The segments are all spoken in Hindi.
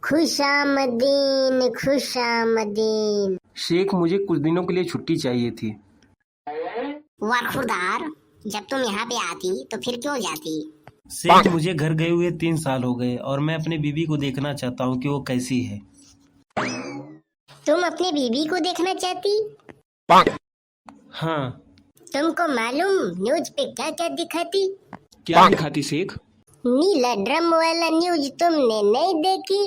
खुशामदीन खुशामदीन। शेख, मुझे कुछ दिनों के लिए छुट्टी चाहिए थी। वाह खुरदार, जब तुम यहाँ पे आती तो फिर क्यों जाती? शेख, मुझे घर गए हुए 3 साल हो गए और मैं अपनी बीवी को देखना चाहता हूँ कि वो कैसी है। तुम अपनी बीवी को देखना चाहती? हाँ। तुमको मालूम न्यूज पे क्या क्या दिखाती? क्या दिखाती शेख? नीला ड्रम वाला न्यूज तुमने नहीं देखी?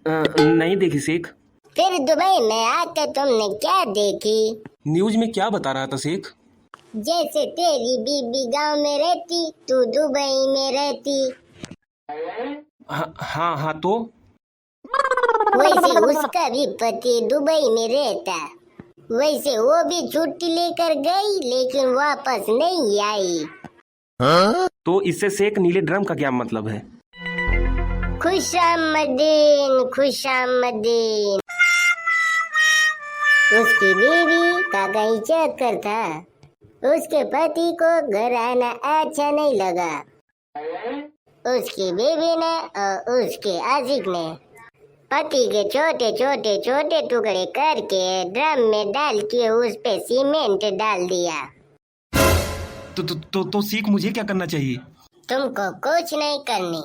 नहीं देखी शेख। फिर दुबई में आकर तुमने क्या देखी? न्यूज में क्या बता रहा था शेख? जैसे तेरी बीबी गांव में रहती, तू दुबई में रहती, हाँ तो वैसे उसका भी पति दुबई में रहता। वैसे वो भी छुट्टी लेकर गई लेकिन वापस नहीं आई। तो इससे शेख नीले ड्रम का क्या मतलब है? खुशामदीन खुशामदीन। उसकी बीवी का कहीं चक्कर था। उसके पति को घर आना अच्छा नहीं लगा। उसकी बीवी ने और उसके आशिक ने पति के छोटे छोटे छोटे टुकड़े करके ड्रम में डाल के उस पे सीमेंट डाल दिया। तो शेख, मुझे क्या करना चाहिए? तुमको कुछ नहीं करनी।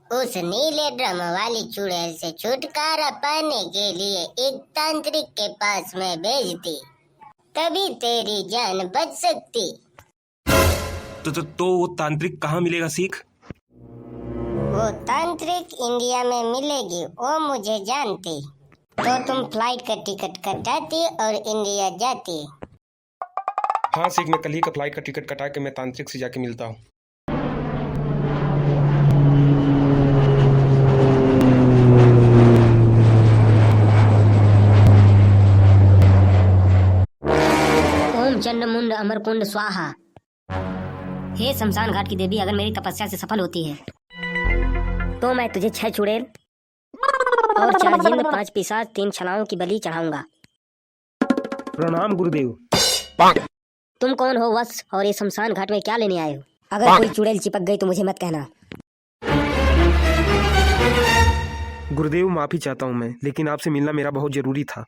उस नीले ड्रम वाली चुड़ैल से छुटकारा पाने के लिए एक तांत्रिक के पास में भेजती, तभी तेरी जान बच सकती। तो वो तांत्रिक कहाँ मिलेगा शेख? वो तांत्रिक इंडिया में मिलेगी, वो मुझे जानती। तो तुम फ्लाइट का टिकट कटाती और इंडिया जाती। हाँ शेख, मैं कल ही का फ्लाइट का टिकट कटा के मैं तांत्रिक से जाके मिलता हूँ। ओम चंडमुंड अमरकुंड स्वाहा। हे शमशान घाट की देवी, अगर मेरी तपस्या से सफल होती है तो मैं तुझे 6 चुड़ैल और 4 जिंद, 5 पिशाच, 3 छलाओं की बलि चढ़ाऊंगा। प्रणाम गुरुदेव। तुम कौन हो वत्स, और ये शमशान घाट में क्या लेने आए हो? अगर कोई चुड़ैल चिपक गई तो मुझे मत कहना। गुरुदेव, माफी चाहता हूँ मैं, लेकिन आपसे मिलना मेरा बहुत जरूरी था।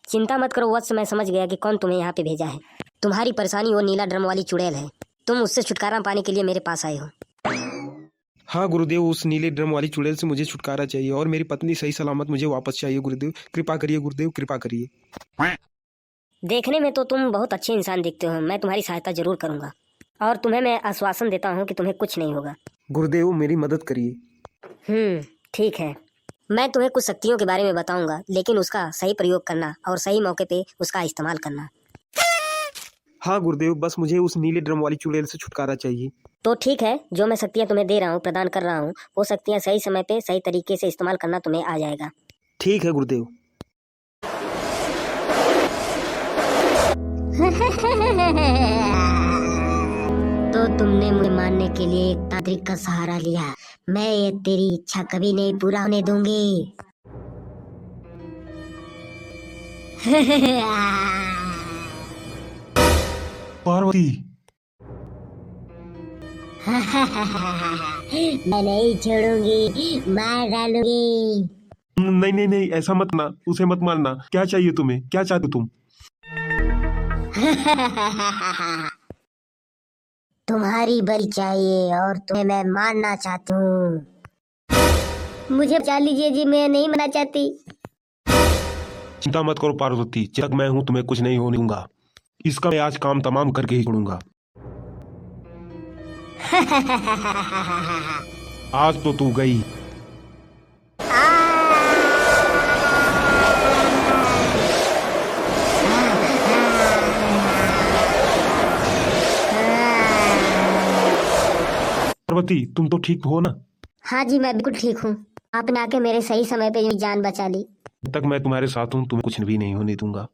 चिंता मत करो वत्स, मैं समझ गया कि कौन तुम्हें यहाँ पे भेजा है। तुम्हारी परेशानी वो नीला ड्रम वाली चुड़ैल है। तुम उससे छुटकारा पाने के लिए मेरे पास आए हो। हाँ गुरुदेव, उस नीले ड्रम वाली चुड़ैल से मुझे छुटकारा चाहिए और मेरी पत्नी सही सलामत मुझे वापस चाहिए। गुरुदेव कृपा करिए, गुरुदेव कृपा करिए। देखने में तो तुम बहुत अच्छे इंसान दिखते हो। मैं तुम्हारी सहायता जरूर करूंगा और तुम्हें मैं आश्वासन देता हूँ कि तुम्हें कुछ नहीं होगा। गुरुदेव मेरी मदद करिए। ठीक है। मैं तुम्हें कुछ शक्तियों के बारे में बताऊंगा, लेकिन उसका सही प्रयोग करना और सही मौके पे उसका इस्तेमाल करना। हाँ गुरुदेव, बस मुझे उस नीले ड्रम वाली चुड़ैल से छुटकारा चाहिए। तो ठीक है, जो मैं शक्तियाँ तुम्हें दे रहा हूँ, प्रदान कर रहा हूँ, वो शक्तियाँ सही समय पे सही तरीके से इस्तेमाल करना तुम्हें आ जाएगा। ठीक है गुरुदेव। तो तुमने मुझे मारने के लिए एक तांत्रिक का सहारा लिया। मैं ये तेरी इच्छा कभी नहीं पूरा होने दूंगी। पार्वती, मैं नहीं छोड़ूंगी, मार डालूंगी। नहीं नहीं नहीं, ऐसा मत ना, उसे मत मारना। क्या चाहिए तुम्हें, क्या चाहते तुम? तुम्हारी बलि चाहिए और तुम्हें मैं मारना चाहती हूँ। मुझे बचा लीजिए जी, मैं नहीं मरना चाहती। चिंता मत करो पार्वती, जब तक मैं हूं तुम्हें कुछ नहीं होने दूंगा। इसका मैं आज काम तमाम करके ही छोड़ूंगा। आज तो तू गई। पार्वती, तुम तो ठीक हो ना? हाँ जी, मैं बिल्कुल ठीक हूँ। आपने आके मेरे सही समय पे जान बचा ली। जब तक मैं तुम्हारे साथ हूं तुम्हें कुछ भी नहीं होने दूंगा।